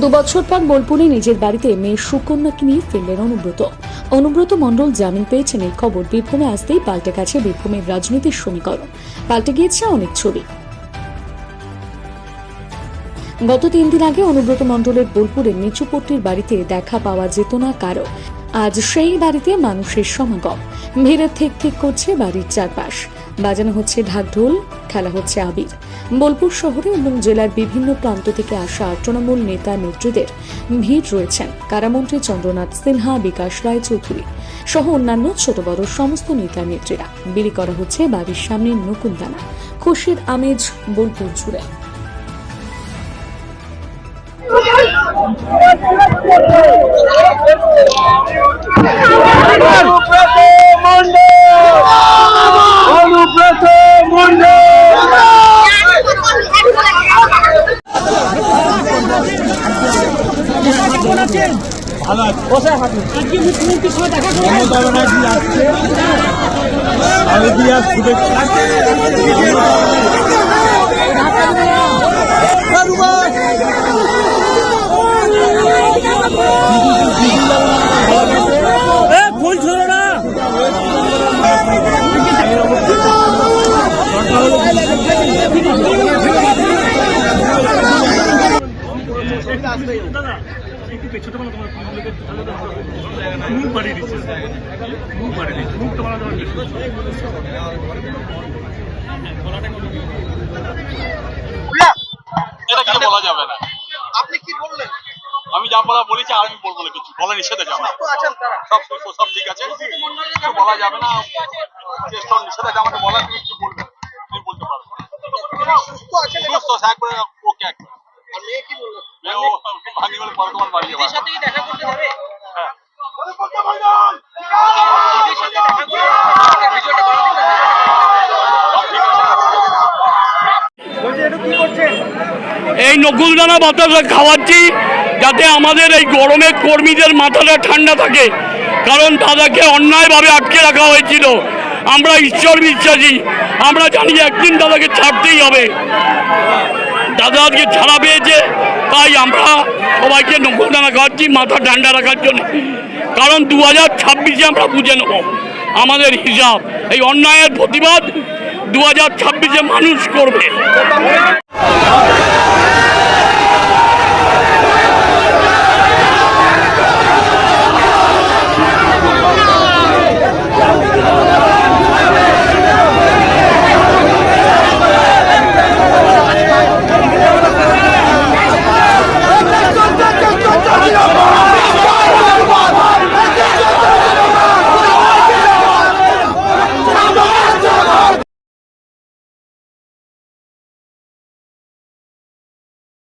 দু বছর পর বোলপুরে নিজের বাড়িতে মেয়ের সুকন্যাকে নিয়ে ফিরলেন অনুব্রত মণ্ডল জামিন পেয়েছেন এই খবর বীরভূমে আসতেই পাল্টে গেছে বীরভূমের রাজনীতির সমীকরণ, পাল্টে গিয়েছে অনেক ছবি। গত 3 দিন আগে অনুব্রত মণ্ডলের বোলপুরের নিচুপট্টির বাড়িতে দেখা পাওয়া যেত না কারো। আজ সেই বাড়িতে মানুষের সমাগম, ভিড়ে থেক থেক করছে বাড়ির চারপাশ, বাজানো হচ্ছে ঢাকঢোল, খেলা হচ্ছে আবির। বোলপুর শহরে এবং জেলার বিভিন্ন প্রান্ত থেকে আসা তৃণমূল নেতা নেত্রীদের ভিড় রয়েছেন কারামন্ত্রী চন্দ্রনাথ সিনহা, বিকাশ রায় চৌধুরী সহ অন্যান্য ছোট বড় সমস্ত নেতা নেত্রীরা। বিলি করা হচ্ছে বাড়ির সামনে নকুনদানা, খুশির আমেজ বোলপুর জুড়ে। মুখ্যমন্ত্রীর সঙ্গে দেখা ফুল ছিল না। এটা কিছু বলা যাবে না। আপনি কি বললেন? আমি যা বলা বলেছি, আর আমি বলবো না, কিছু বলা নিষেধ আছে। সব সুস্থ, সব ঠিক আছে, কিছু বলা যাবে না। চেষ্টা নিষেধ আছে, আমাকে বলার তুমি কিছু বলবে, তুমি বলতে পারবে। সুস্থ আছেন? সুস্থ একবারে ওকে একবারে। আর মেয়ে কি বললো? মেয়ে ও ভাঙি বলে পরে তোমার বাড়ি যাবে। সাথে কি দেখা করতে যাবে? হ্যাঁ, এই নকুলদানা বাতাসা খাওয়াচ্ছি যাতে আমাদের এই গরমে কর্মীদের মাথাটা ঠান্ডা থাকে, কারণ দাদাকে অন্যায়ভাবে আটকে রাখা হয়েছিল। আমরা ঈশ্বর বিশ্বাসী, আমরা জানি একদিন দাদাকে ছাড়তেই হবে। দাদা আজকে ছাড়া পেয়েছে, তাই আমরা সবাইকে নকুলদানা খাওয়াচ্ছি মাথা ঠান্ডা রাখার জন্য। কারণ 2026-এ আমরা বুঝে নেব আমাদের হিসাব। এই অন্যায়ের প্রতিবাদ 2026-এ মানুষ করবে।